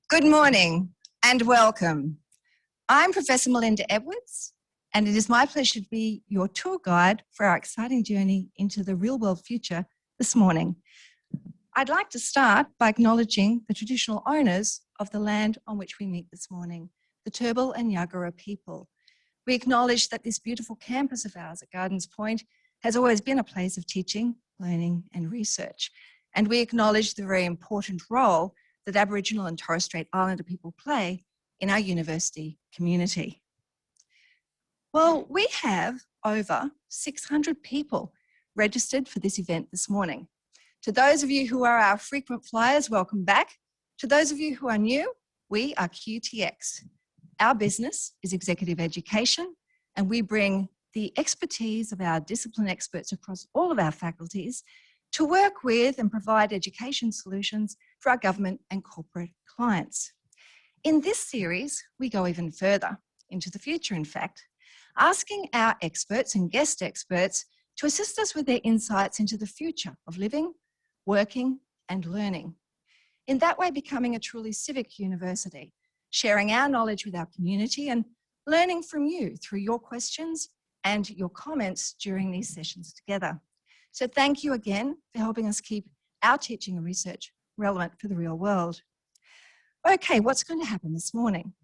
Good morning and welcome. I'm Professor Melinda Edwards, and it is my pleasure to be your tour guide for our exciting journey into the real-world future this morning. I'd like to start by acknowledging the traditional owners of the land on which we meet this morning, the Turrbal and Yagara people. We acknowledge that this beautiful campus of ours at Gardens Point has always been a place of teaching, learning and research. And we acknowledge the very important role that Aboriginal and Torres Strait Islander people play in our university community. Well, we have over 600 people registered for this event this morning. To those of you who are our frequent flyers, welcome back. To those of you who are new, we are QTX. Our business is executive education, and we bring the expertise of our discipline experts across all of our faculties to work with and provide education solutions for our government and corporate clients. In this series, we go even further into the future, in fact, asking our experts and guest experts to assist us with their insights into the future of living, working, and learning. In that way, becoming a truly civic university, sharing our knowledge with our community and learning from you through your questions and your comments during these sessions together. So thank you again for helping us keep our teaching and research relevant for the real world. Okay, what's going to happen this morning?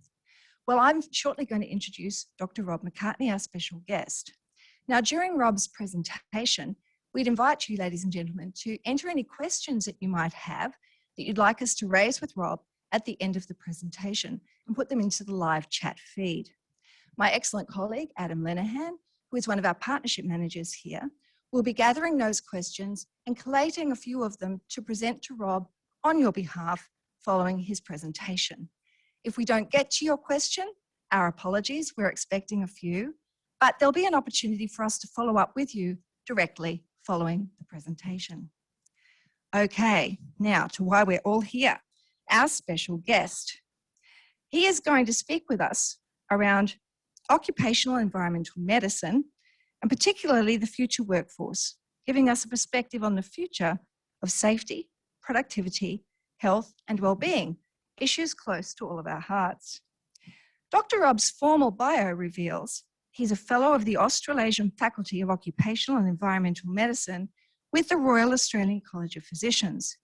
Well, I'm shortly going to introduce Dr. Rob McCartney, our special guest. Now, during Rob's presentation, we'd invite you, ladies and gentlemen, to enter any questions that you might have that you'd like us to raise with Rob at the end of the presentation and put them into the live chat feed. My excellent colleague, Adam Lenahan, who is one of our partnership managers here, will be gathering those questions and collating a few of them to present to Rob on your behalf following his presentation. If we don't get to your question, our apologies, we're expecting a few, but there'll be an opportunity for us to follow up with you directly following the presentation. Okay, now to why we're all here. Our special guest. He is going to speak with us around occupational and environmental medicine, and particularly the future workforce, giving us a perspective on the future of safety, productivity, health, and well-being, issues close to all of our hearts. Dr. Rob's formal bio reveals he's a fellow of the Australasian Faculty of Occupational and Environmental Medicine with the Royal Australian College of Physicians.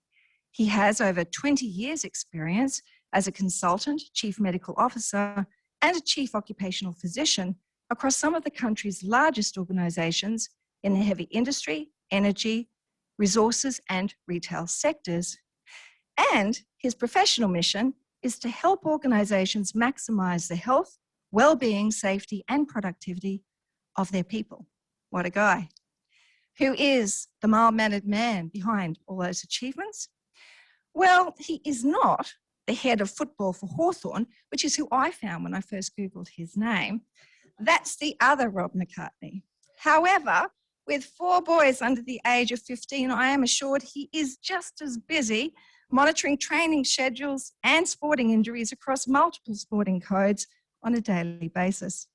He has over 20 years' experience as a consultant, chief medical officer, and a chief occupational physician across some of the country's largest organisations in the heavy industry, energy, resources, and retail sectors. And his professional mission is to help organisations maximise the health, well-being, safety, and productivity of their people. What a guy. Who is the mild-mannered man behind all those achievements? Well, he is not the head of football for Hawthorn, which is who I found when I first Googled his name. That's the other Rob McCartney. However, with 4 boys under the age of 15, I am assured he is just as busy monitoring training schedules and sporting injuries across multiple sporting codes on a daily basis.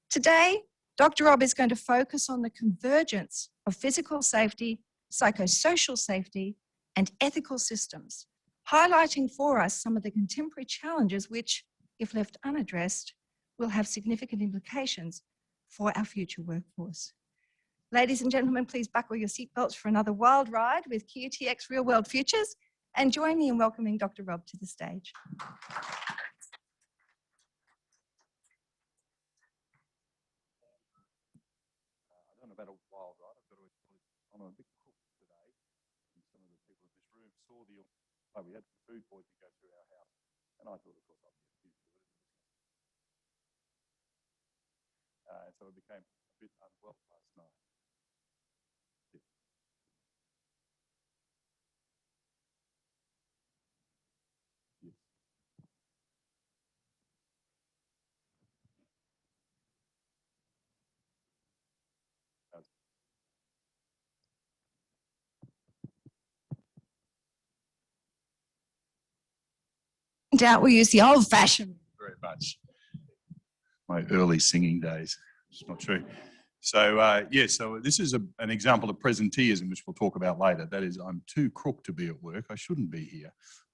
Today, Dr. Rob is going to focus on the convergence of physical safety, psychosocial safety, and ethical systems, highlighting for us some of the contemporary challenges which, if left unaddressed, will have significant implications for our future workforce. Ladies and gentlemen, please buckle your seatbelts for another wild ride with QTX Real World Futures, and join me in welcoming Dr. Rob to the stage. I don't know about a wild ride. I've got to acknowledge I'm a bit cooked today. And some of the people in this room saw we had food poisoning go through our house, and I thought, of course, I'd get used to it. And so I became a bit unwell last night. Yes. Doubt we use the old-fashioned. Very much. My early singing days. It's not true. So this is an example of presenteeism, which we'll talk about later. That is, I'm too crook to be at work. I shouldn't be here,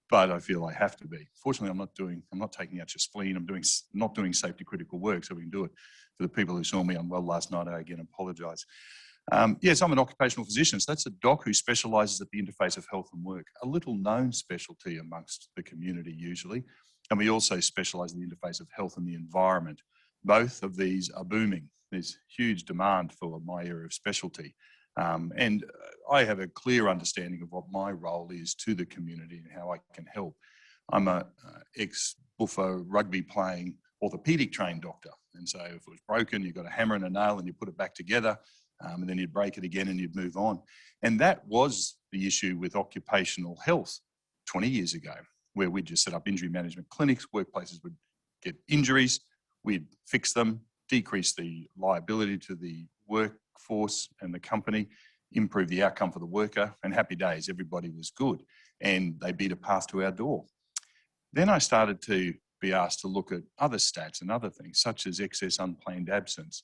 but I feel I have to be. Fortunately, I'm not taking out your spleen. I'm not doing safety critical work, so we can do it. For the people who saw me unwell last night, I again apologise. Yes, I'm an occupational physician. So that's a doc who specialises at the interface of health and work, a little known specialty amongst the community usually. And we also specialise in the interface of health and the environment. Both of these are booming. There's huge demand for my area of specialty. And I have a clear understanding of what my role is to the community and how I can help. I'm a ex-buffo rugby playing orthopaedic trained doctor. And so if it was broken, you've got a hammer and a nail and you put it back together, and then you'd break it again and you'd move on. And that was the issue with occupational health 20 years ago, where we'd just set up injury management clinics. Workplaces would get injuries, we'd fix them, decrease the liability to the workforce and the company, improve the outcome for the worker, and happy days, everybody was good. And they beat a path to our door. Then I started to be asked to look at other stats and other things, such as excess unplanned absence,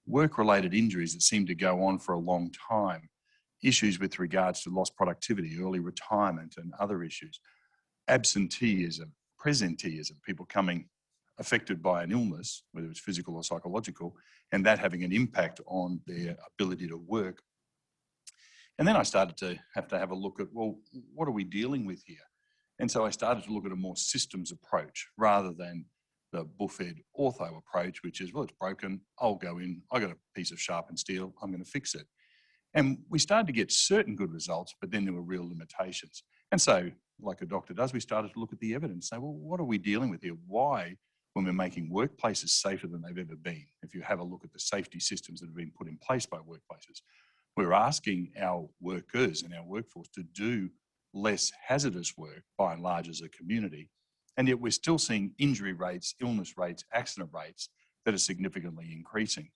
work-related injuries that seem to go on for a long time, issues with regards to lost productivity, early retirement and other issues, absenteeism, presenteeism, people coming affected by an illness, whether it's physical or psychological, and that having an impact on their ability to work. And then I started to have a look at, well, what are we dealing with here? And so I started to look at a more systems approach rather than the buff-ed ortho approach, which is, well, it's broken, I'll go in, I got a piece of sharpened steel, I'm going to fix it. And we started to get certain good results, but then there were real limitations. And so, like a doctor does, we started to look at the evidence, say, well, what are we dealing with here? Why, when we're making workplaces safer than they've ever been, if you have a look at the safety systems that have been put in place by workplaces, we're asking our workers and our workforce to do less hazardous work, by and large, as a community. And yet we're still seeing injury rates, illness rates, accident rates that are significantly increasing.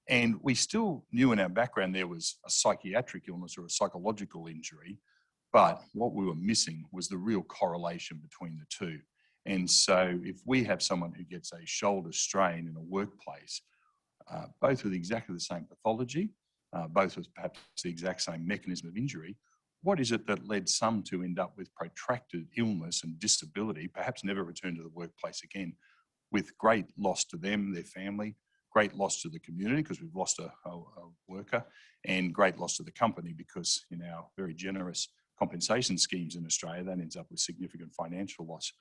And we still knew in our background there was a psychiatric illness or a psychological injury, but what we were missing was the real correlation between the two. And so if we have someone who gets a shoulder strain in a workplace, both with exactly the same pathology, both with perhaps the exact same mechanism of injury, what is it that led some to end up with protracted illness and disability, perhaps never return to the workplace again, with great loss to them, their family, great loss to the community because we've lost a worker, and great loss to the company because in our very generous compensation schemes in Australia, that ends up with significant financial loss.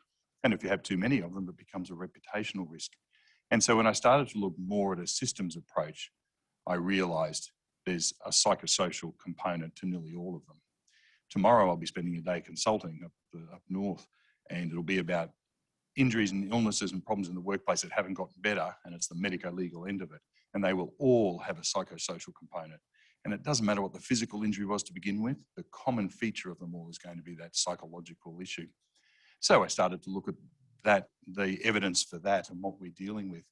And if you have too many of them, it becomes a reputational risk. And so when I started to look more at a systems approach, I realised there's a psychosocial component to nearly all of them. Tomorrow I'll be spending a day consulting up north, and it'll be about injuries and illnesses and problems in the workplace that haven't gotten better, and it's the medico-legal end of it. And they will all have a psychosocial component. And it doesn't matter what the physical injury was to begin with, the common feature of them all is going to be that psychological issue. So I started to look at that, the evidence for that and what we're dealing with.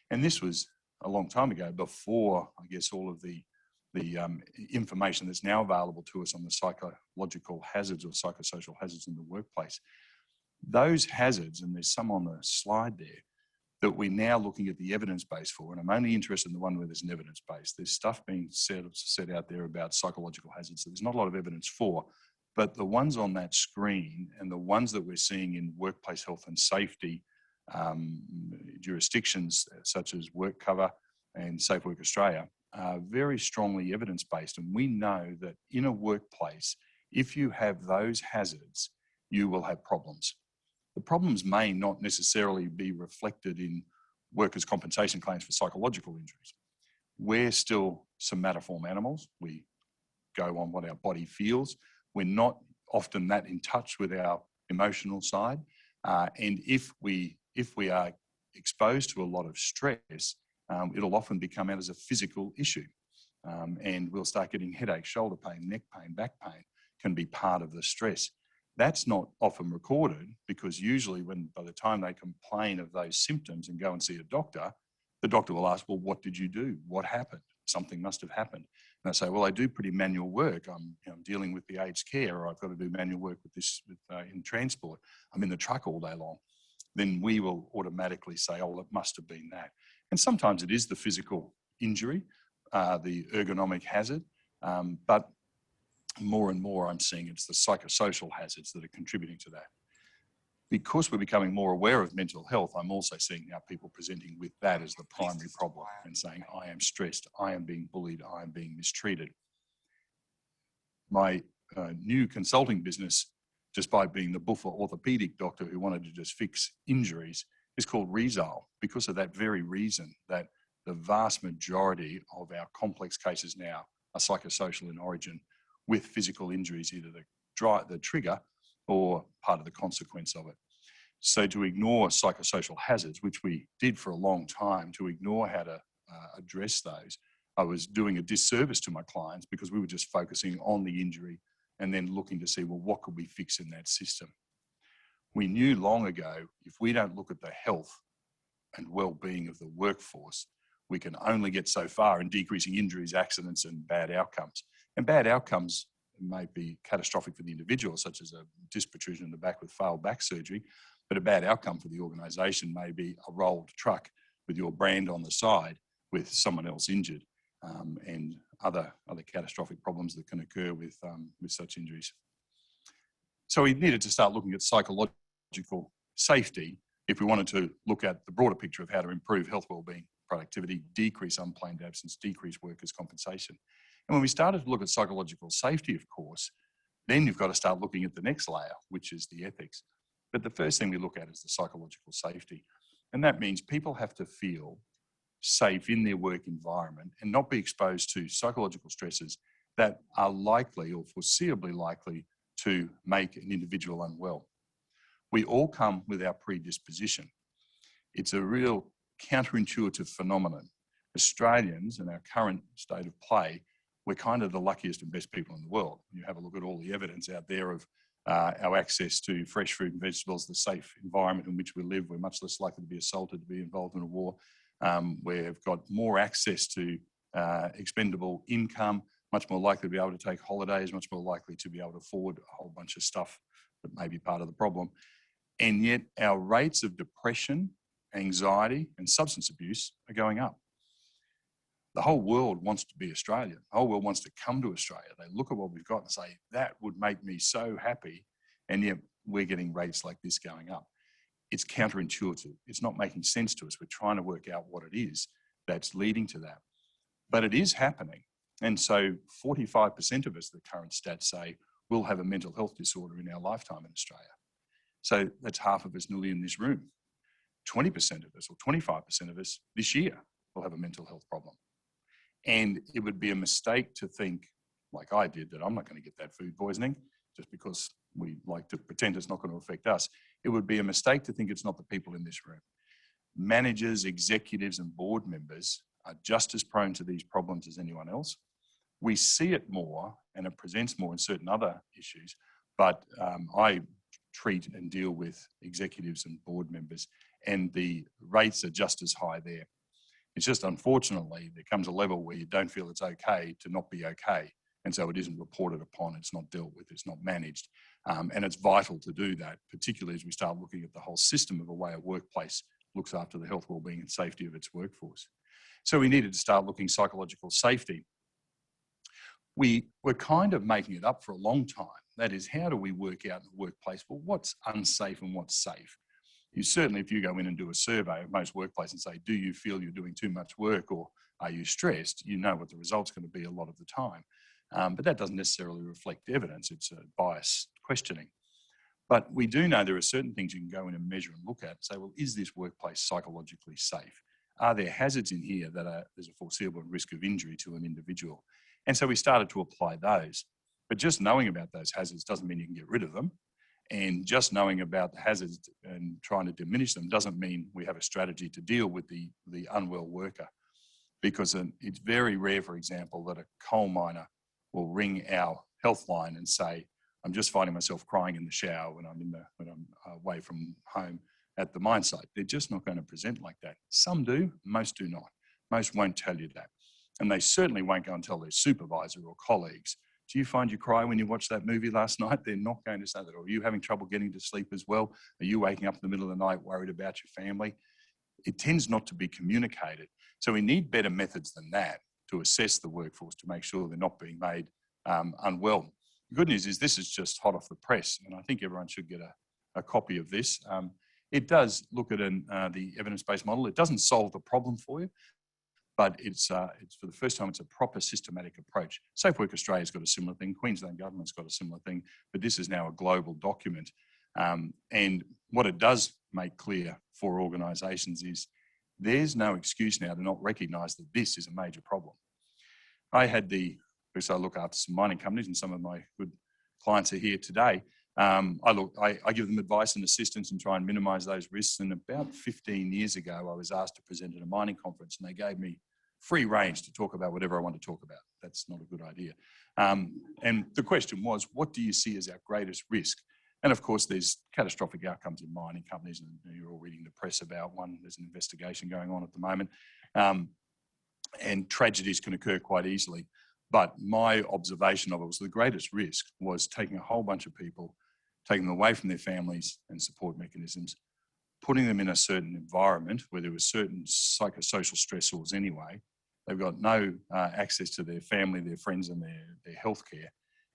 And this was a long time ago, before, I guess, all of the information that's now available to us on the psychological hazards or psychosocial hazards in the workplace. Those hazards, and there's some on the slide there, that we're now looking at the evidence base for, and I'm only interested in the one where there's an evidence base. There's stuff being said out there about psychological hazards that there's not a lot of evidence for, but the ones on that screen and the ones that we're seeing in workplace health and safety jurisdictions such as WorkCover and Safe Work Australia are very strongly evidence-based. And we know that in a workplace, if you have those hazards, you will have problems. The problems may not necessarily be reflected in workers' compensation claims for psychological injuries. We're still somatoform animals. We go on what our body feels. We're not often that in touch with our emotional side. And if we are exposed to a lot of stress, it'll often become out as a physical issue. And we'll start getting headache, shoulder pain, neck pain, back pain can be part of the stress. That's not often recorded because usually by the time they complain of those symptoms and go and see a doctor, the doctor will ask, well, what did you do? What happened? Something must have happened. And I say, well, I do pretty manual work. I'm dealing with the aged care, or I've got to do manual work in transport. I'm in the truck all day long. Then we will automatically say, oh, well, it must have been that. And sometimes it is the physical injury, the ergonomic hazard, but more and more I'm seeing it's the psychosocial hazards that are contributing to that. Because we're becoming more aware of mental health, I'm also seeing now people presenting with that as the primary problem and saying, I am stressed, I am being bullied, I am being mistreated. My new consulting business, despite being the buffer orthopedic doctor who wanted to just fix injuries, is called Resile because of that very reason, that the vast majority of our complex cases now are psychosocial in origin with physical injuries, either the trigger or part of the consequence of it. So to ignore psychosocial hazards, which we did for a long time, to ignore how to address those, I was doing a disservice to my clients because we were just focusing on the injury and then looking to see, well, what could we fix in that system? We knew long ago, if we don't look at the health and well-being of the workforce, we can only get so far in decreasing injuries, accidents, and bad outcomes. And bad outcomes may be catastrophic for the individual, such as a disc protrusion in the back with failed back surgery, but a bad outcome for the organisation may be a rolled truck with your brand on the side with someone else injured, and other catastrophic problems that can occur with such injuries. So we needed to start looking at psychological safety if we wanted to look at the broader picture of how to improve health, wellbeing, productivity, decrease unplanned absence, decrease workers' compensation. And when we started to look at psychological safety, of course, then you've got to start looking at the next layer, which is the ethics. But the first thing we look at is the psychological safety. And that means people have to feel safe in their work environment and not be exposed to psychological stresses that are likely or foreseeably likely to make an individual unwell. We all come with our predisposition. It's a real counterintuitive phenomenon. Australians, in our current state of play, we're kind of the luckiest and best people in the world. You have a look at all the evidence out there of our access to fresh fruit and vegetables, the safe environment in which we live. We're much less likely to be assaulted, to be involved in a war. We've got more access to expendable income, much more likely to be able to take holidays, much more likely to be able to afford a whole bunch of stuff that may be part of the problem. And yet our rates of depression, anxiety, and substance abuse are going up. The whole world wants to be Australia. The whole world wants to come to Australia. They look at what we've got and say, that would make me so happy. And yet we're getting rates like this going up. It's counterintuitive. It's not making sense to us. We're trying to work out what it is that's leading to that. But it is happening. And so 45% of us, the current stats say, will have a mental health disorder in our lifetime in Australia. So that's half of us nearly in this room. 20% of us or 25% of us this year will have a mental health problem. And it would be a mistake to think, like I did, that I'm not going to get that food poisoning just because we like to pretend it's not going to affect us. It would be a mistake to think it's not the people in this room. Managers, executives, and board members are just as prone to these problems as anyone else. We see it more and it presents more in certain other issues, but I treat and deal with executives and board members, and the rates are just as high there. It's just, unfortunately, there comes a level where you don't feel it's okay to not be okay. And so it isn't reported upon, it's not dealt with, it's not managed. And it's vital to do that, particularly as we start looking at the whole system of a way a workplace looks after the health, wellbeing and safety of its workforce. So we needed to start looking at psychological safety. We were kind of making it up for a long time. That is, how do we work out in the workplace, well, what's unsafe and what's safe? You certainly, if you go in and do a survey of most workplaces and say, do you feel you're doing too much work or are you stressed? You know what the result's going to be a lot of the time. But that doesn't necessarily reflect evidence. It's a biased questioning. But we do know there are certain things you can go in and measure and look at and say, well, is this workplace psychologically safe? Are there hazards in here that there's a foreseeable risk of injury to an individual? And so we started to apply those. But just knowing about those hazards doesn't mean you can get rid of them. And just knowing about the hazards and trying to diminish them doesn't mean we have a strategy to deal with the unwell worker. Because it's very rare, for example, that a coal miner will ring our health line and say, I'm just finding myself crying in the shower when I'm away from home at the mine site. They're just not going to present like that. Some do, most do not. Most won't tell you that. And they certainly won't go and tell their supervisor or colleagues, do you find you cry when you watched that movie last night? They're not going to say that. Or are you having trouble getting to sleep as well? Are you waking up in the middle of the night worried about your family? It tends not to be communicated. So we need better methods than that to assess the workforce to make sure they're not being made unwell. The good news is this is just hot off the press, and I think everyone should get a copy of this. It does look at the evidence-based model. It doesn't solve the problem for you, but it's for the first time, it's a proper systematic approach. Safe Work Australia's got a similar thing. Queensland government's got a similar thing, but this is now a global document. And what it does make clear for organisations is there's no excuse now to not recognise that this is a major problem. Because I look after some mining companies and some of my good clients are here today. I give them advice and assistance and try and minimise those risks. And about 15 years ago, I was asked to present at a mining conference and they gave me free range to talk about whatever I want to talk about. That's not a good idea. And the question was, what do you see as our greatest risk? And of course, there's catastrophic outcomes in mining companies, and you're all reading the press about one. There's an investigation going on at the moment. And tragedies can occur quite easily. But my observation of it was the greatest risk was taking a whole bunch of people, taking them away from their families and support mechanisms, putting them in a certain environment where there were certain psychosocial stressors anyway. They've got no access to their family, their friends and their healthcare.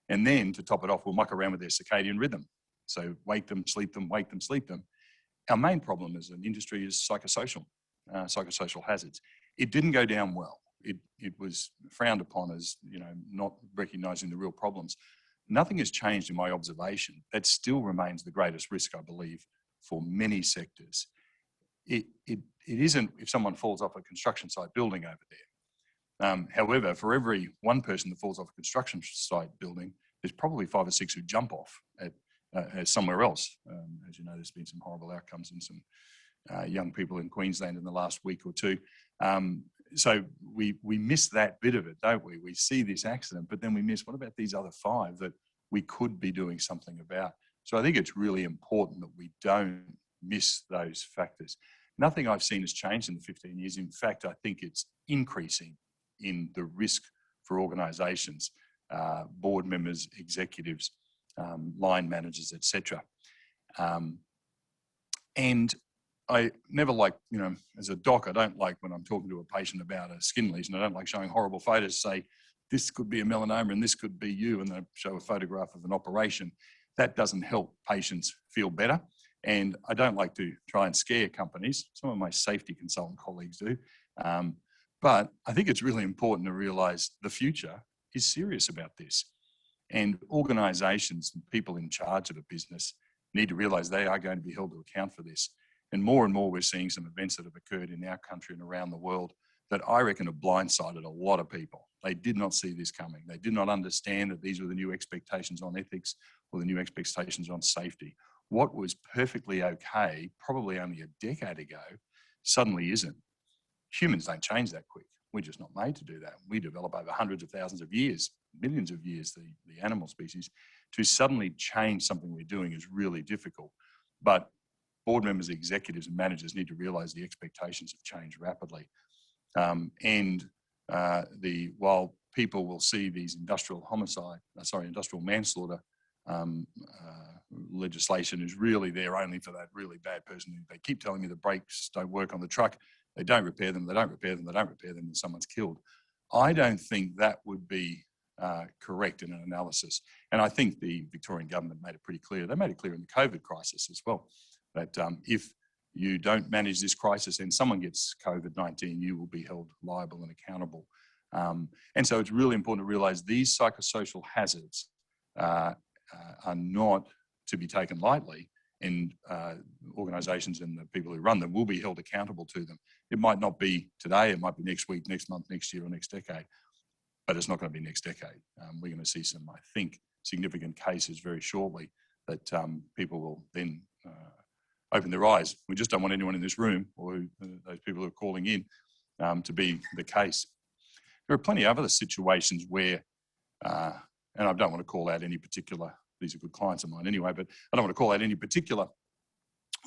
And then to top it off, we'll muck around with their circadian rhythm. So wake them, sleep them, wake them, sleep them. Our main problem as an industry is psychosocial hazards. It didn't go down well. It was frowned upon as, not recognising the real problems. Nothing has changed in my observation. That still remains the greatest risk, I believe, for many sectors. It isn't if someone falls off a construction site building over there. However, for every one person that falls off a construction site building, there's probably 5 or 6 who jump off at somewhere else. As you know, there's been some horrible outcomes in some young people in Queensland in the last week or two. So we miss that bit of it, don't we? We see this accident, but then we miss, what about these other 5 that we could be doing something about? So I think it's really important that we don't miss those factors. Nothing I've seen has changed in the 15 years. In fact, I think it's increasing in the risk for organisations, board members, executives, line managers, etc. And I never like, as a doc, I don't like when I'm talking to a patient about a skin lesion, I don't like showing horrible photos, say, this could be a melanoma and this could be you, and then show a photograph of an operation. That doesn't help patients feel better. And I don't like to try and scare companies. Some of my safety consultant colleagues do. But I think it's really important to realise the future is serious about this. And organisations and people in charge of a business need to realise they are going to be held to account for this. And more we're seeing some events that have occurred in our country and around the world that I reckon have blindsided a lot of people. They did not see this coming. They did not understand that these were the new expectations on ethics or the new expectations on safety. What was perfectly okay, probably only a decade ago, suddenly isn't. Humans don't change that quick. We're just not made to do that. We develop over hundreds of thousands of years, millions of years, the animal species. To suddenly change something we're doing is really difficult. But board members, executives and managers need to realise the expectations have changed rapidly. While people will see these industrial manslaughter legislation is really there only for that really bad person. They keep telling me the brakes don't work on the truck. They don't repair them, and someone's killed. I don't think that would be correct in an analysis. And I think the Victorian government made it pretty clear. They made it clear in the COVID crisis as well, that if you don't manage this crisis and someone gets COVID-19, you will be held liable and accountable. And so it's really important to realise these psychosocial hazards are not to be taken lightly, and organisations and the people who run them will be held accountable to them. It might not be today, it might be next week, next month, next year or next decade, but it's not going to be next decade. We're going to see some, I think, significant cases very shortly that people will then open their eyes. We just don't want anyone in this room or those people who are calling in to be the case. There are plenty of other situations where, and I don't want to call out any particular, these are good clients of mine anyway, but I don't want to call out any particular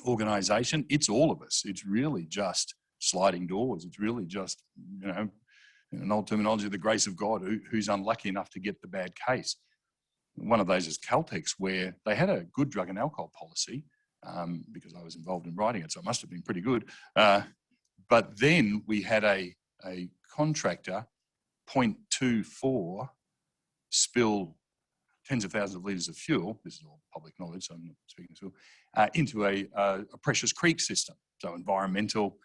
organisation. It's all of us. It's really just sliding doors. It's really just, in an old terminology, the grace of God, who's unlucky enough to get the bad case. One of those is Caltex, where they had a good drug and alcohol policy, because I was involved in writing it, so it must have been pretty good. But then we had a contractor 0.24 spill tens of thousands of litres of fuel, this is all public knowledge, so I'm not speaking to into a precious creek system, so environmental,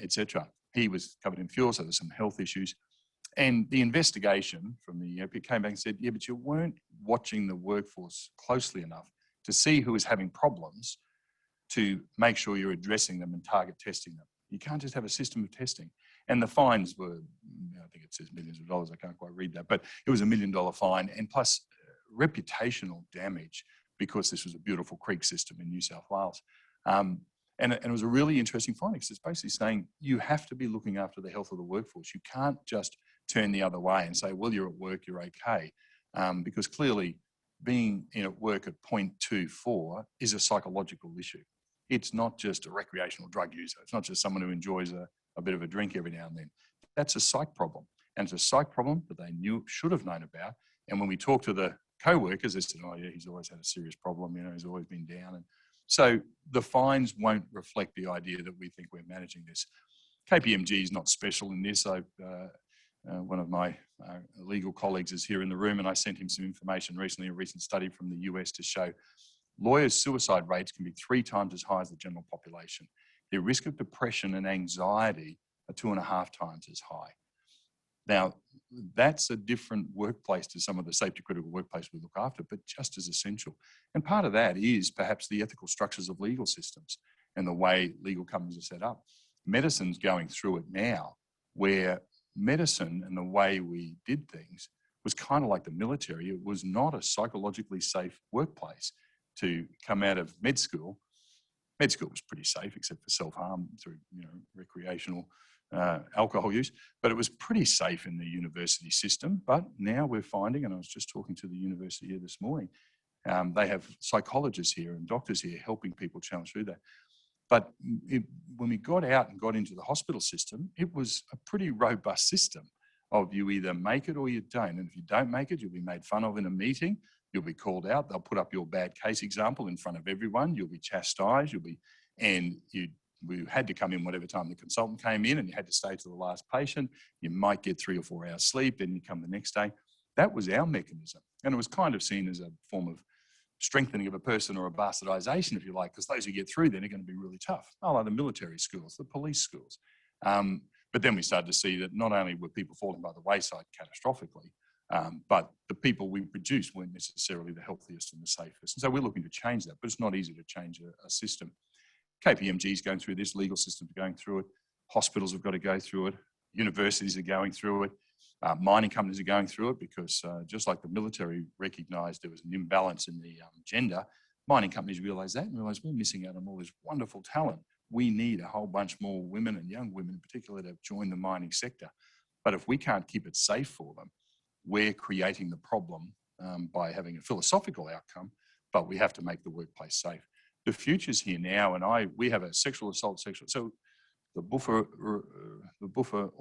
etc. He was covered in fuel, so there's some health issues. And the investigation from the EPIC came back and said, yeah, but you weren't watching the workforce closely enough to see who is having problems to make sure you're addressing them and target testing them. You can't just have a system of testing. And the fines were, I think it says millions of dollars, I can't quite read that, but it was $1 million fine, and plus reputational damage because this was a beautiful creek system in New South Wales. And it was a really interesting finding because it's basically saying you have to be looking after the health of the workforce. You can't just turn the other way and say, well, you're at work, you're okay. Because clearly being at work at 0.24 is a psychological issue. It's not just a recreational drug user. It's not just someone who enjoys a bit of a drink every now and then. That's a psych problem. And it's a psych problem that they should have known about. And when we talk to the co-workers, they said, oh yeah, he's always had a serious problem, he's always been down. And so the fines won't reflect the idea that we think we're managing this. KPMG is not special in this. One of my legal colleagues is here in the room, and I sent him some information recently, a recent study from the US to show lawyers' suicide rates can be 3 times as high as the general population. Their risk of depression and anxiety are 2.5 times as high. Now, that's a different workplace to some of the safety critical workplace we look after, but just as essential. And part of that is perhaps the ethical structures of legal systems and the way legal companies are set up. Medicine's going through it now, where medicine and the way we did things was kind of like the military. It was not a psychologically safe workplace to come out of med school. Med school was pretty safe, except for self-harm through recreational alcohol use, but it was pretty safe in the university system. But now we're finding, and I was just talking to the university here this morning, they have psychologists here and doctors here helping people challenge through that. But when we got out and got into the hospital system, it was a pretty robust system of you either make it or you don't. And if you don't make it, you'll be made fun of in a meeting. You'll be called out. They'll put up your bad case example in front of everyone. You'll be chastised. We had to come in whatever time the consultant came in, and you had to stay to the last patient. You might get 3 or 4 hours sleep, then you come the next day. That was our mechanism. And it was kind of seen as a form of strengthening of a person or a bastardization, if you like, because those who get through then are going to be really tough. Oh, like the military schools, the police schools. But then we started to see that not only were people falling by the wayside catastrophically, but the people we produced weren't necessarily the healthiest and the safest. And so we're looking to change that, but it's not easy to change a system. KPMG is going through this, legal systems are going through it, hospitals have got to go through it, universities are going through it, mining companies are going through it, because just like the military recognised there was an imbalance in the gender, mining companies realised that and realised we're missing out on all this wonderful talent. We need a whole bunch more women and young women in particular to join the mining sector. But if we can't keep it safe for them, we're creating the problem by having a philosophical outcome, but we have to make the workplace safe. The future's here now, and we have a so the buffer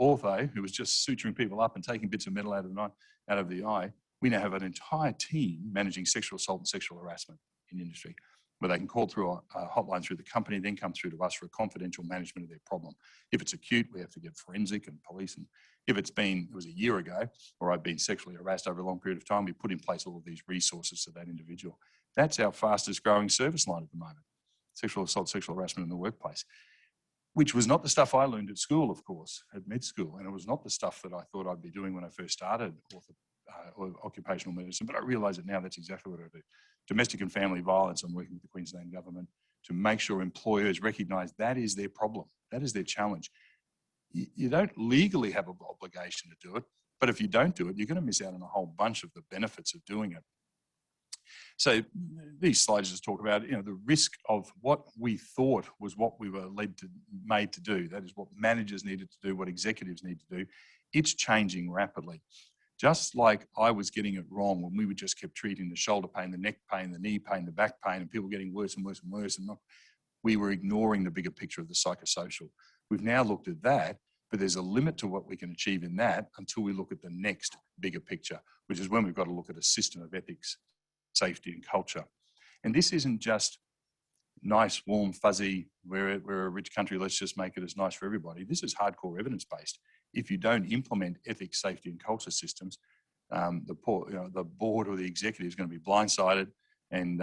ortho, who was just suturing people up and taking bits of metal out of the eye, we now have an entire team managing sexual assault and sexual harassment in industry, where they can call through a hotline through the company, then come through to us for a confidential management of their problem. If it's acute, we have to get forensic and police. And if it was a year ago, or I've been sexually harassed over a long period of time, we put in place all of these resources to that individual. That's our fastest growing service line at the moment. Sexual assault, sexual harassment in the workplace, which was not the stuff I learned at school, of course, at med school. And it was not the stuff that I thought I'd be doing when I first started occupational medicine, but I realise that now that's exactly what I do. Domestic and family violence, I'm working with the Queensland government to make sure employers recognise that is their problem, that is their challenge. You don't legally have an obligation to do it, but if you don't do it, you're going to miss out on a whole bunch of the benefits of doing it. So these slides just talk about, the risk of what we thought was what we were made to do. That is what managers needed to do, what executives need to do. It's changing rapidly. Just like I was getting it wrong when we just kept treating the shoulder pain, the neck pain, the knee pain, the back pain, and people getting worse and worse and worse, and we were ignoring the bigger picture of the psychosocial. We've now looked at that, but there's a limit to what we can achieve in that until we look at the next bigger picture, which is when we've got to look at a system of ethics, safety and culture. And this isn't just nice, warm, fuzzy, we're a rich country, let's just make it as nice for everybody. This is hardcore evidence-based. If you don't implement ethics, safety and culture systems, the board or the executive is going to be blindsided, and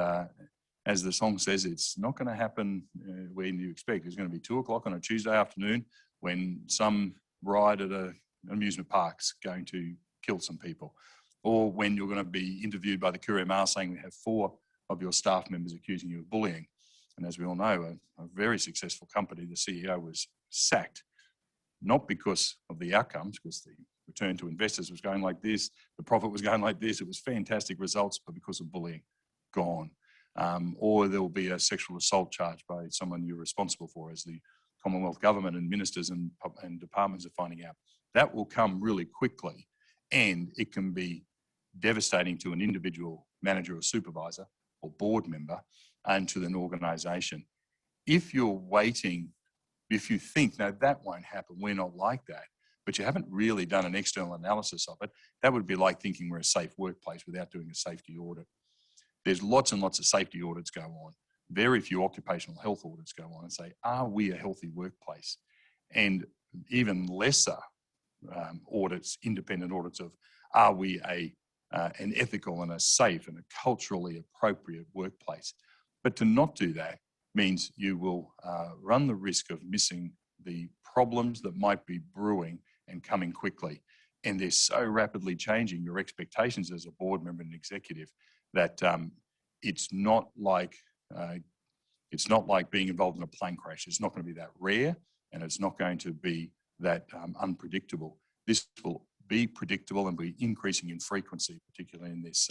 as the song says, it's not going to happen when you expect. It's going to be 2 o'clock on a Tuesday afternoon when some ride at an amusement park's going to kill some people, or when you're going to be interviewed by the Courier Mail saying we have 4 of your staff members accusing you of bullying. And as we all know, a very successful company, the CEO was sacked, not because of the outcomes, because the return to investors was going like this, the profit was going like this, it was fantastic results, but because of bullying, gone. Or there will be a sexual assault charge by someone you're responsible for, as the Commonwealth Government and ministers and departments are finding out. That will come really quickly, and it can be devastating to an individual manager or supervisor or board member and to an organisation. If you're waiting, if you think, no, that won't happen, we're not like that, but you haven't really done an external analysis of it, that would be like thinking we're a safe workplace without doing a safety audit. There's lots and lots of safety audits go on. Very few occupational health audits go on and say, are we a healthy workplace? And even lesser audits, independent audits of, are we an ethical and a safe and a culturally appropriate workplace? But to not do that means you will run the risk of missing the problems that might be brewing and coming quickly. And they're so rapidly changing your expectations as a board member and executive that it's not like being involved in a plane crash. It's not going to be that rare, and it's not going to be that unpredictable. This will be predictable and be increasing in frequency, particularly in this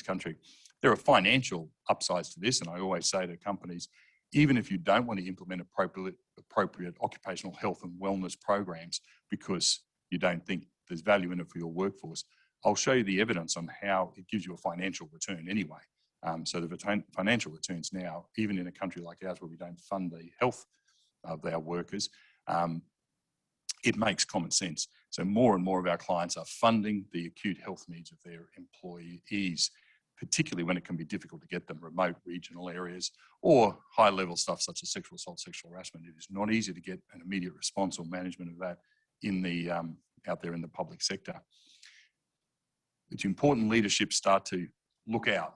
country. There are financial upsides to this, and I always say to companies, even if you don't want to implement appropriate occupational health and wellness programs because you don't think there's value in it for your workforce, I'll show you the evidence on how it gives you a financial return anyway. So the financial returns now, even in a country like ours where we don't fund the health of our workers, it makes common sense. So more and more of our clients are funding the acute health needs of their employees, particularly when it can be difficult to get them remote regional areas or high-level stuff such as sexual assault, sexual harassment. It is not easy to get an immediate response or management of that in the out there in the public sector. It's important leadership start to look out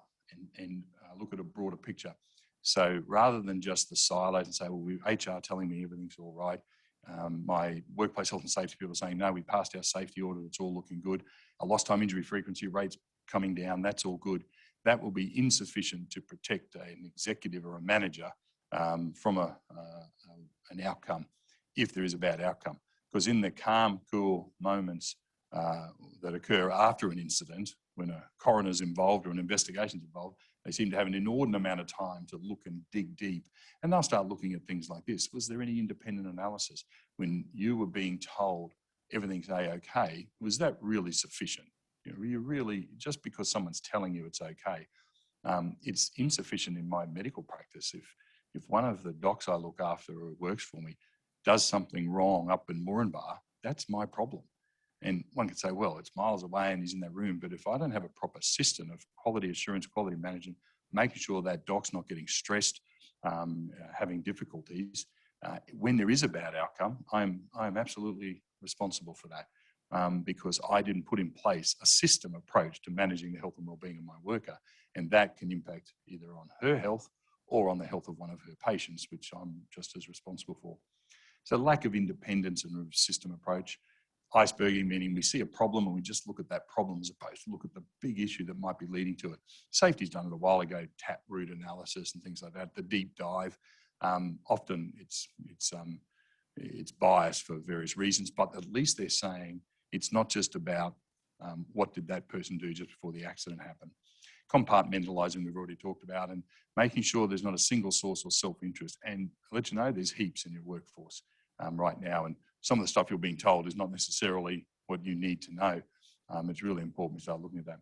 and look at a broader picture. So rather than just the silos and say, well, HR telling me everything's all right, my workplace health and safety people are saying, no, we passed our safety audit, it's all looking good. Our lost time injury frequency rates coming down, that's all good. That will be insufficient to protect an executive or a manager from an outcome, if there is a bad outcome. Because in the calm, cool moments that occur after an incident, when a coroner's involved or an investigation's involved, they seem to have an inordinate amount of time to look and dig deep. And they'll start looking at things like this. Was there any independent analysis? When you were being told everything's A-OK, was that really sufficient? Were you really, just because someone's telling you it's okay, it's insufficient in my medical practice. If one of the docs I look after who works for me does something wrong up in Moranbah, that's my problem. And one could say, well, it's miles away and he's in that room. But if I don't have a proper system of quality assurance, quality management, making sure that doc's not getting stressed, having difficulties, when there is a bad outcome, I'm absolutely responsible for that because I didn't put in place a system approach to managing the health and well-being of my worker. And that can impact either on her health or on the health of one of her patients, which I'm just as responsible for. So lack of independence and a system approach. Iceberging, meaning we see a problem and we just look at that problem as opposed to look at the big issue that might be leading to it. Safety's done it a while ago, tap root analysis and things like that, the deep dive. Often it's biased for various reasons, but at least they're saying it's not just about what did that person do just before the accident happened. Compartmentalising we've already talked about, and making sure there's not a single source or self-interest. And I'll let you know there's heaps in your workforce right now, and some of the stuff you're being told is not necessarily what you need to know. It's really important we start looking at that.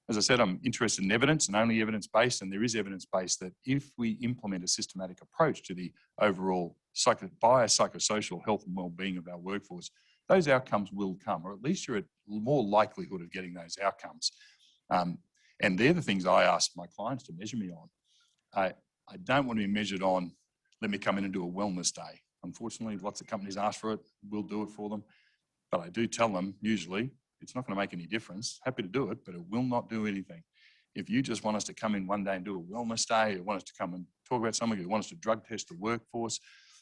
As I said, I'm interested in evidence and only evidence-based, and there is evidence-based that if we implement a systematic approach to the overall biopsychosocial health and well-being of our workforce, those outcomes will come, or at least you're at more likelihood of getting those outcomes. And they're the things I ask my clients to measure me on. I don't want to be measured on, let me come in and do a wellness day. Unfortunately, lots of companies ask for it, we'll do it for them. But I do tell them, usually, it's not going to make any difference. Happy to do it, but it will not do anything. If you just want us to come in one day and do a wellness day, or want us to come and talk about something, you want us to drug test the workforce,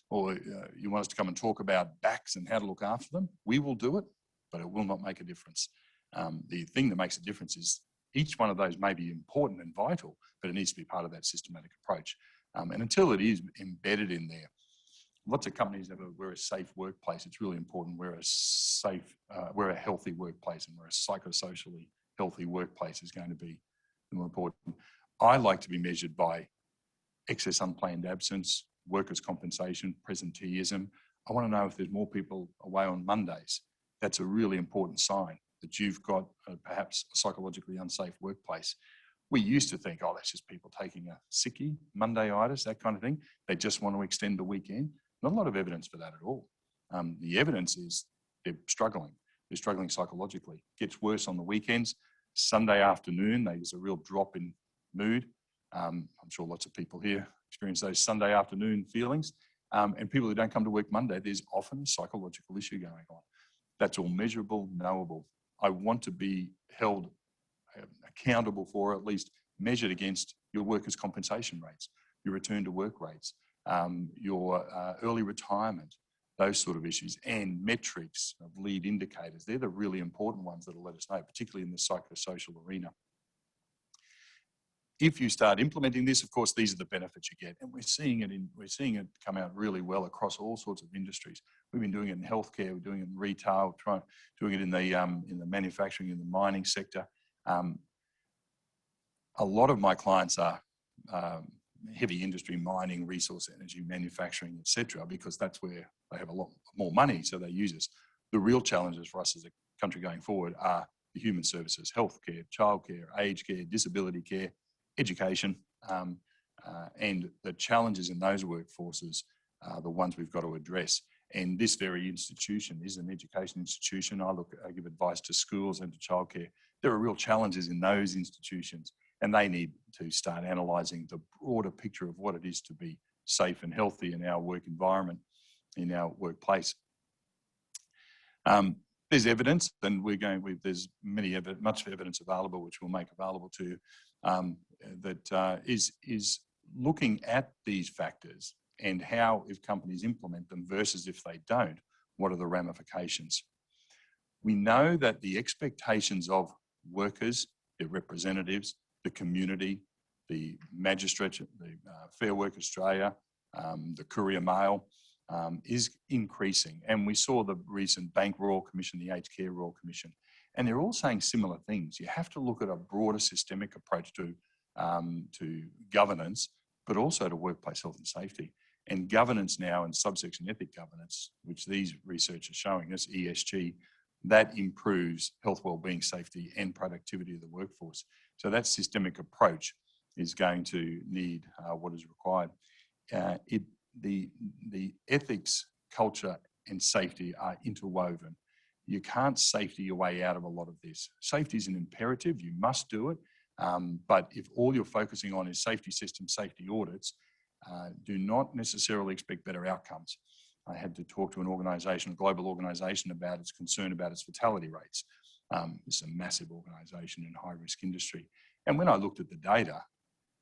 or you want us to come and talk about backs and how to look after them, we will do it, but it will not make a difference. The thing that makes a difference is each one of those may be important and vital, but it needs to be part of that systematic approach. And until it is embedded in there, lots of companies have we're a safe workplace. It's really important. We're a healthy workplace, and we're a psychosocially healthy workplace is going to be more important. I like to be measured by excess unplanned absence, workers' compensation, presenteeism. I want to know if there's more people away on Mondays. That's a really important sign that you've got perhaps a psychologically unsafe workplace. We used to think, oh, that's just people taking a sickie, Monday-itis, that kind of thing. They just want to extend the weekend. Not a lot of evidence for that at all. The evidence is they're struggling. They're struggling psychologically. It gets worse on the weekends. Sunday afternoon, there's a real drop in mood. I'm sure lots of people here experience those Sunday afternoon feelings. And people who don't come to work Monday, there's often a psychological issue going on. That's all measurable, knowable. I want to be held accountable for, at least measured against your workers' compensation rates, your return to work rates, your early retirement, those sort of issues, and metrics of lead indicators. They're the really important ones that'll let us know, particularly in the psychosocial arena. If you start implementing this, of course, these are the benefits you get, and we're seeing it come out really well across all sorts of industries. We've been doing it in healthcare, we're doing it in retail, doing it in the manufacturing, in the mining sector. A lot of my clients are heavy industry, mining, resource energy, manufacturing, etc., because that's where they have a lot more money, so they use us. The real challenges for us as a country going forward are the human services, healthcare, childcare, aged care, disability care, education, and the challenges in those workforces are the ones we've got to address. And this very institution is an education institution. I give advice to schools and to childcare. There are real challenges in those institutions, and they need to start analysing the broader picture of what it is to be safe and healthy in our work environment, in our workplace. There's evidence, and there's much evidence available, which we'll make available to you, that is looking at these factors and how, if companies implement them versus if they don't, what are the ramifications? We know that the expectations of workers, their representatives, the community, the magistrate, the Fair Work Australia, the Courier Mail, is increasing. And we saw the recent Bank Royal Commission, the Aged Care Royal Commission, and they're all saying similar things. You have to look at a broader systemic approach to governance, but also to workplace health and safety. And governance now, and subsection ethic governance, which these research are showing us, ESG, that improves health, wellbeing, safety, and productivity of the workforce. So that systemic approach is going to need what is required. The ethics, culture, and safety are interwoven. You can't safety your way out of a lot of this. Safety is an imperative, you must do it, but if all you're focusing on is safety systems, safety audits, do not necessarily expect better outcomes. I had to talk to an organisation, a global organisation, about its concern about its fatality rates. It's a massive organisation in high-risk industry. And when I looked at the data,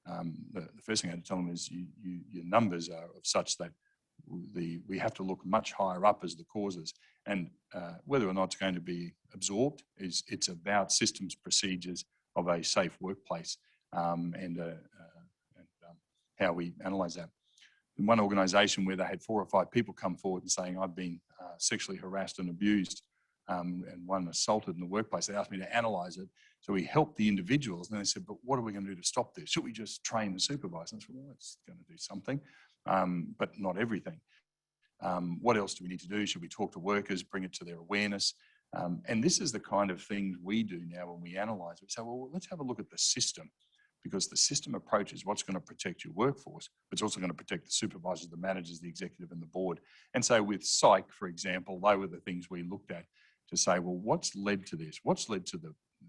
the first thing I had to tell them is your numbers are of such that we have to look much higher up as the causes. And whether or not it's going to be absorbed, it's about systems, procedures of a safe workplace, and how we analyse that. In one organisation where they had 4 or 5 people come forward and saying, I've been sexually harassed and abused, and one assaulted in the workplace, they asked me to analyse it. So we helped the individuals, and they said, but what are we going to do to stop this? Should we just train the supervisor? And I said, well, it's going to do something, but not everything. What else do we need to do? Should we talk to workers, bring it to their awareness? And this is the kind of things we do now when we analyse it. We say, well, let's have a look at the system, because the system approach is what's going to protect your workforce, but it's also going to protect the supervisors, the managers, the executive, and the board. And so with psych, for example, they were the things we looked at to say, well, what's led to this? What's led to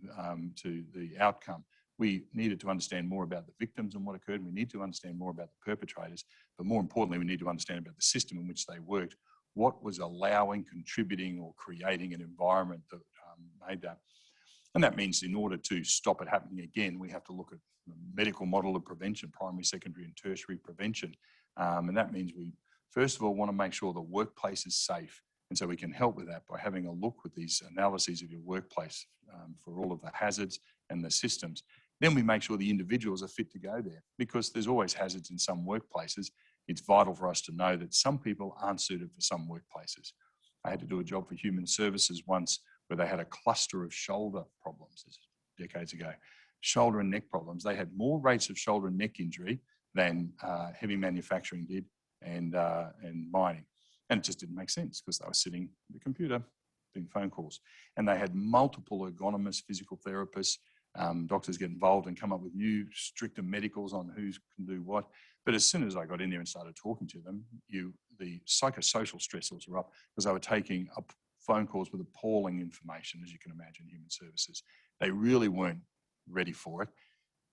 the outcome? We needed to understand more about the victims and what occurred. We need to understand more about the perpetrators, but more importantly, we need to understand about the system in which they worked. What was allowing, contributing, or creating an environment that made that? And that means in order to stop it happening again, we have to look at the medical model of prevention, primary, secondary, and tertiary prevention. And that means we, first of all, want to make sure the workplace is safe. And so we can help with that by having a look with these analyses of your workplace for all of the hazards and the systems. Then we make sure the individuals are fit to go there, because there's always hazards in some workplaces. It's vital for us to know that some people aren't suited for some workplaces. I had to do a job for Human Services once where they had a cluster of shoulder problems decades ago. Shoulder and neck problems. They had more rates of shoulder and neck injury than heavy manufacturing did and mining. And it just didn't make sense because they were sitting at the computer doing phone calls. And they had multiple ergonomists, physical therapists, doctors get involved and come up with new stricter medicals on who can do what. But as soon as I got in there and started talking to them, the psychosocial stressors were up because they were taking up phone calls with appalling information, as you can imagine, Human Services. They really weren't ready for it.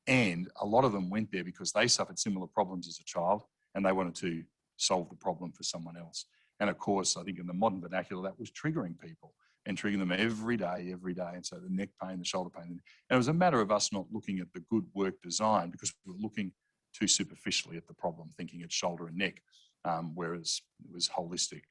And a lot of them went there because they suffered similar problems as a child and they wanted to solve the problem for someone else. And of course, I think in the modern vernacular, that was triggering people and triggering them every day. And so the neck pain, the shoulder pain. And it was a matter of us not looking at the good work design because we were looking too superficially at the problem, thinking it's shoulder and neck, whereas it was holistic.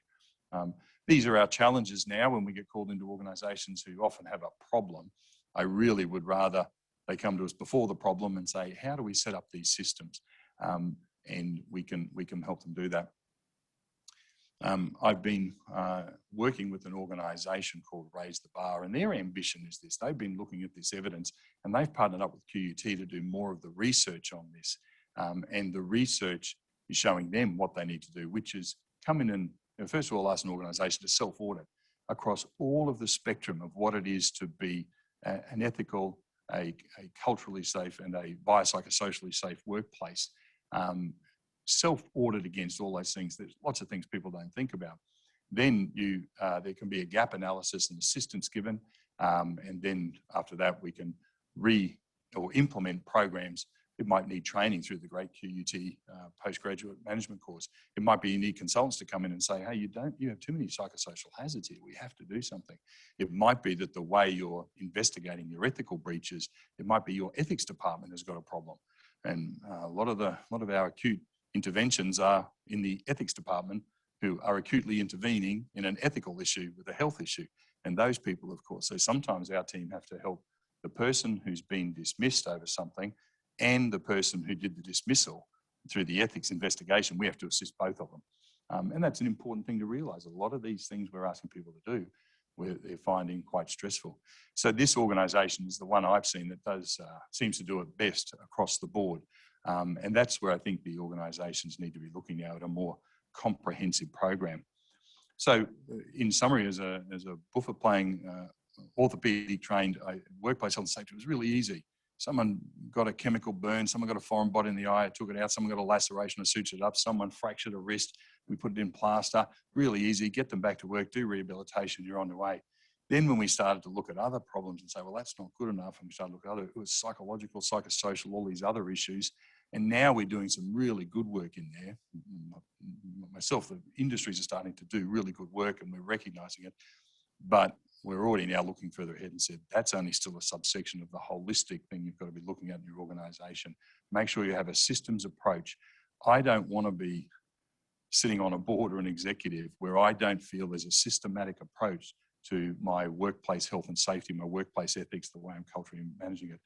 These are our challenges now when we get called into organisations who often have a problem. I really would rather they come to us before the problem and say, how do we set up these systems? And we can help them do that. I've been working with an organisation called Raise the Bar, and their ambition is this. They've been looking at this evidence and they've partnered up with QUT to do more of the research on this. And the research is showing them what they need to do, which is come in and, first of all, ask an organisation to self-audit across all of the spectrum of what it is to be an ethical, a culturally safe and a biopsychosocially safe workplace. Self-audit against all those things. There's lots of things people don't think about. Then there can be a gap analysis and assistance given. And then after that, we can implement programs. It might need training through the great QUT postgraduate management course. It might be you need consultants to come in and say, hey, you have too many psychosocial hazards here. We have to do something. It might be that the way you're investigating your ethical breaches, it might be your ethics department has got a problem. And a lot of our acute interventions are in the ethics department who are acutely intervening in an ethical issue with a health issue. And those people, of course, so sometimes our team have to help the person who's been dismissed over something and the person who did the dismissal through the ethics investigation. We have to assist both of them. And that's an important thing to realise. A lot of these things we're asking people to do, they're finding quite stressful. So this organisation is the one I've seen that does seems to do it best across the board. And that's where I think the organisations need to be looking now at a more comprehensive program. So in summary, as a buffer playing orthopaedic trained workplace health and safety, it was really easy. Someone got a chemical burn, someone got a foreign body in the eye, I took it out, someone got a laceration, I sutured it up, someone fractured a wrist, we put it in plaster, really easy, get them back to work, do rehabilitation, you're on the way. Then when we started to look at other problems and say, well, that's not good enough, and we started to look at other, it was psychological, psychosocial, all these other issues. And now we're doing some really good work in there. Myself, the industries are starting to do really good work and we're recognising it. But we're already now looking further ahead and said, that's only still a subsection of the holistic thing you've got to be looking at in your organisation. Make sure you have a systems approach. I don't want to be sitting on a board or an executive where I don't feel there's a systematic approach to my workplace health and safety, my workplace ethics, the way I'm culturally managing it.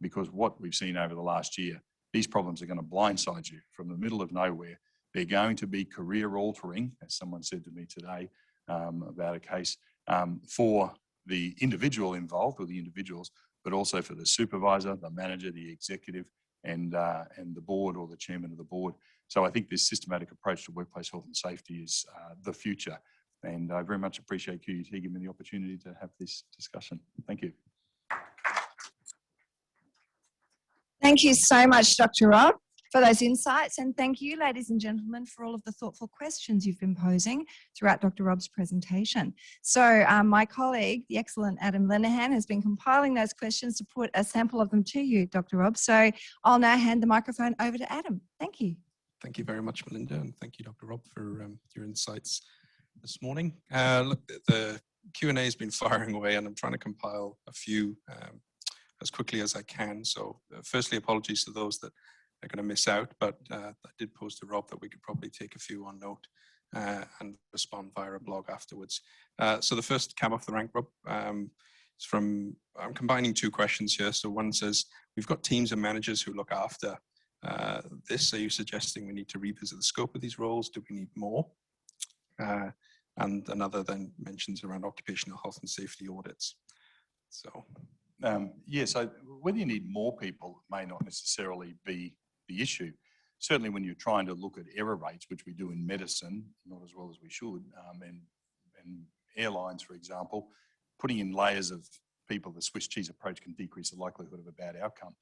Because what we've seen over the last year, these problems are going to blindside you from the middle of nowhere. They're going to be career altering, as someone said to me today about a case, for the individual involved or the individuals, but also for the supervisor, the manager, the executive, and the board or the chairman of the board. So I think this systematic approach to workplace health and safety is the future. And I very much appreciate QUT giving me the opportunity to have this discussion. Thank you. Thank you so much, Dr. Rob. for those insights. And thank you, ladies and gentlemen, for all of the thoughtful questions you've been posing throughout Dr. Rob's presentation. So my colleague, the excellent Adam Lenihan, has been compiling those questions to put a sample of them to you, Dr. Rob. So I'll now hand the microphone over to Adam. Thank you. Thank you very much, Melinda, and thank you, Dr. Rob, for your insights this morning. Look, the Q&A has been firing away, and I'm trying to compile a few as quickly as I can. So firstly, apologies to those that are going to miss out, but I did post to Rob that we could probably take a few on note and respond via a blog afterwards. So the first cab off the rank, Rob, is from, I'm combining two questions here. So one says, we've got teams and managers who look after this. Are you suggesting we need to revisit the scope of these roles? Do we need more? And another then mentions around occupational health and safety audits. So so whether you need more people may not necessarily be the issue. Certainly when you're trying to look at error rates, which we do in medicine, not as well as we should, and airlines, for example, putting in layers of people, the Swiss cheese approach can decrease the likelihood of a bad outcome.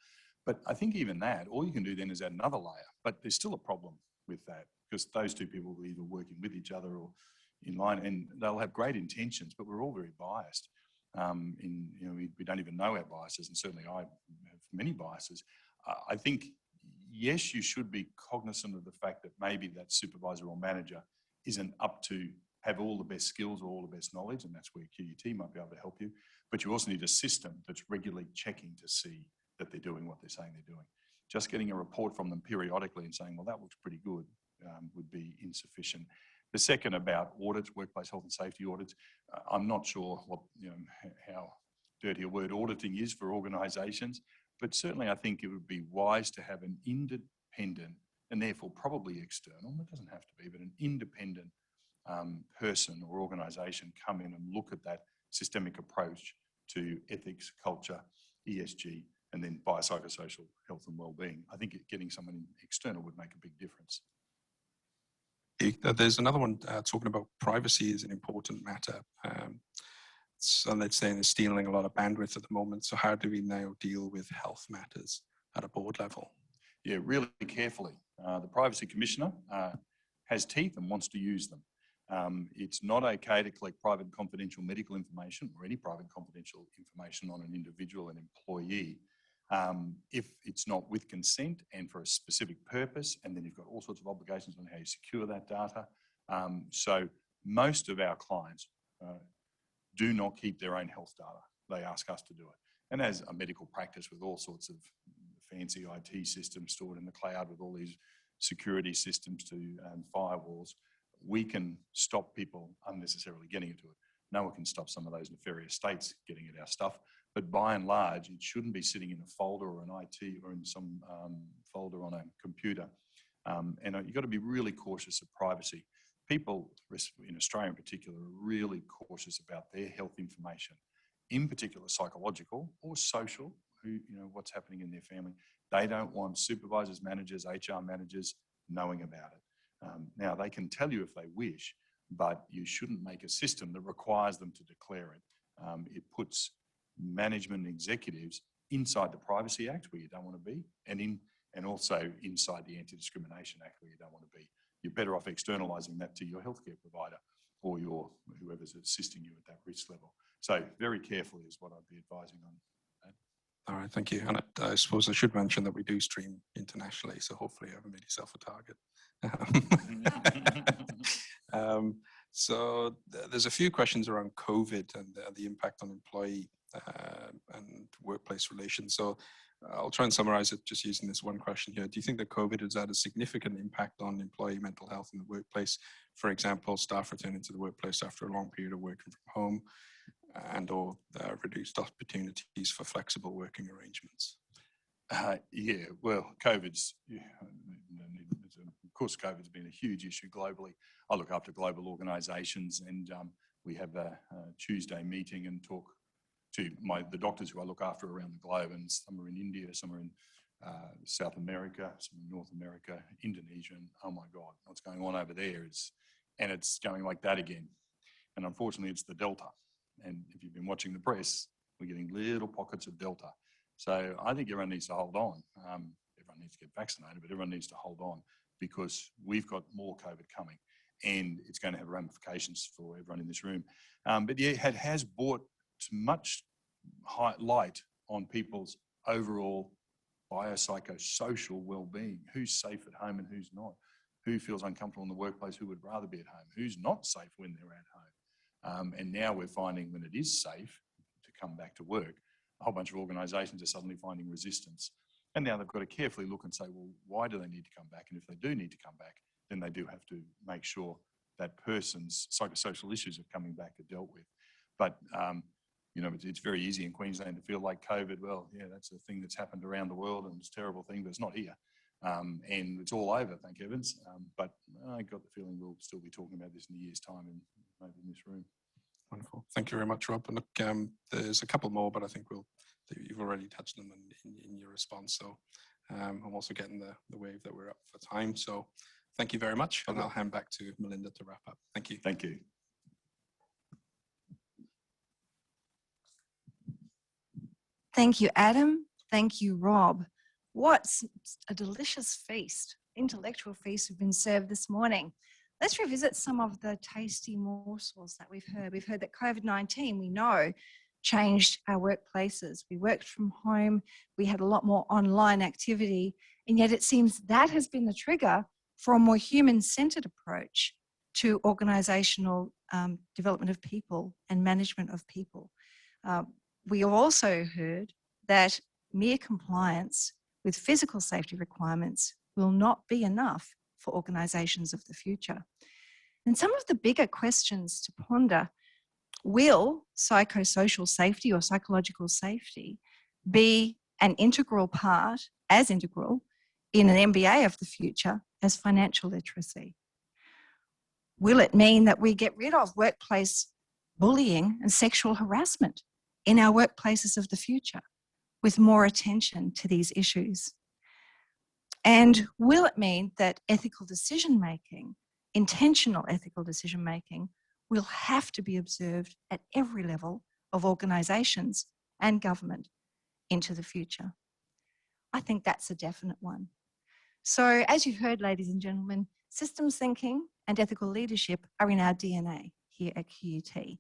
But I think even that, all you can do then is add another layer. But there's still a problem with that, because those two people will be either working with each other or in line, and they'll have great intentions, but we're all very biased. We don't even know our biases, and certainly I have many biases. I think, yes, you should be cognizant of the fact that maybe that supervisor or manager isn't up to have all the best skills or all the best knowledge, and that's where QUT might be able to help you. But you also need a system that's regularly checking to see that they're doing what they're saying they're doing. Just getting a report from them periodically and saying, well, that looks pretty good, would be insufficient. The second about audits, workplace health and safety audits, I'm not sure what, how dirty a word auditing is for organisations, but certainly I think it would be wise to have an independent, and therefore probably external, it doesn't have to be, but an independent person or organisation come in and look at that systemic approach to ethics, culture, ESG, and then biopsychosocial health and well-being. I think getting someone external would make a big difference. There's another one talking about privacy is an important matter. So let's say it's stealing a lot of bandwidth at the moment. So how do we now deal with health matters at a board level? Yeah, really carefully. The Privacy Commissioner has teeth and wants to use them. It's not okay to collect private and confidential medical information or any private and confidential information on an individual, an employee, if it's not with consent and for a specific purpose, and then you've got all sorts of obligations on how you secure that data. So most of our clients do not keep their own health data. They ask us to do it. And as a medical practice with all sorts of fancy IT systems stored in the cloud with all these security systems and firewalls, we can stop people unnecessarily getting into it. No one can stop some of those nefarious states getting at our stuff. But by and large, it shouldn't be sitting in a folder or an IT or in some folder on a computer. And you've got to be really cautious of privacy. People in Australia in particular are really cautious about their health information, in particular psychological or social, what's happening in their family. They don't want supervisors, managers, HR managers knowing about it. Now, they can tell you if they wish, but you shouldn't make a system that requires them to declare it. It puts management and executives inside the Privacy Act where you don't want to be, and also inside the Anti-Discrimination Act where you don't want to be. You're better off externalising that to your healthcare provider or whoever's assisting you at that risk level. So very carefully is what I'd be advising on that. All right, thank you. And I suppose I should mention that we do stream internationally, so hopefully you haven't made yourself a target. So there's a few questions around COVID and the impact on employee and workplace relations. So I'll try and summarize it just using this one question here. Do you think that COVID has had a significant impact on employee mental health in the workplace? For example, staff returning to the workplace after a long period of working from home and or reduced opportunities for flexible working arrangements? Yeah, well, of course, COVID's been a huge issue globally. I look after global organisations, and we have a Tuesday meeting and talk to the doctors who I look after around the globe, and some are in India, some are in South America, some in North America, Indonesia, and oh my God, what's going on over there and it's going like that again. And unfortunately, it's the Delta. And if you've been watching the press, we're getting little pockets of Delta. So I think everyone needs to hold on. Everyone everyone needs to get vaccinated, but everyone needs to hold on because we've got more COVID coming and it's going to have ramifications for everyone in this room. But yeah, it has brought much light on people's overall biopsychosocial well-being. Who's safe at home and who's not? Who feels uncomfortable in the workplace? Who would rather be at home? Who's not safe when they're at home? And now we're finding when it is safe to come back to work, a whole bunch of organisations are suddenly finding resistance. And now they've got to carefully look and say, well, why do they need to come back? And if they do need to come back, then they do have to make sure that person's psychosocial issues of coming back are dealt with. But you know, it's very easy in Queensland to feel like COVID, well, yeah, that's a thing that's happened around the world and it's a terrible thing, but it's not here. And it's all over, thank heavens. But I got the feeling we'll still be talking about this in a year's time and maybe in this room. Wonderful. Thank you very much, Rob. And look, there's a couple more, but I think you've already touched them in your response. So I'm also getting the wave that we're up for time. So thank you very much. And I'll hand back to Melinda to wrap up. Thank you. Thank you. Thank you, Adam. Thank you, Rob. What a delicious feast, intellectual feast we've been served this morning. Let's revisit some of the tasty morsels that we've heard. We've heard that COVID-19, we know, changed our workplaces. We worked from home. We had a lot more online activity. And yet it seems that has been the trigger for a more human-centered approach to organisational development of people and management of people. We also heard that mere compliance with physical safety requirements will not be enough for organisations of the future. And some of the bigger questions to ponder: will psychosocial safety or psychological safety be an integral part, as integral, in an MBA of the future as financial literacy? Will it mean that we get rid of workplace bullying and sexual harassment in our workplaces of the future with more attention to these issues? And will it mean that ethical decision-making, intentional ethical decision-making, will have to be observed at every level of organisations and government into the future? I think that's a definite one. So as you've heard, ladies and gentlemen, systems thinking and ethical leadership are in our DNA here at QUT.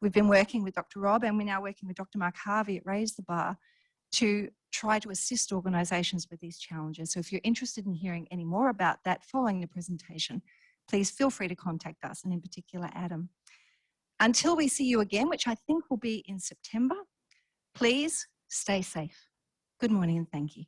We've been working with Dr. Rob and we're now working with Dr. Mark Harvey at Raise the Bar to try to assist organisations with these challenges. So if you're interested in hearing any more about that following the presentation, please feel free to contact us, and in particular, Adam. Until we see you again, which I think will be in September, please stay safe. Good morning and thank you.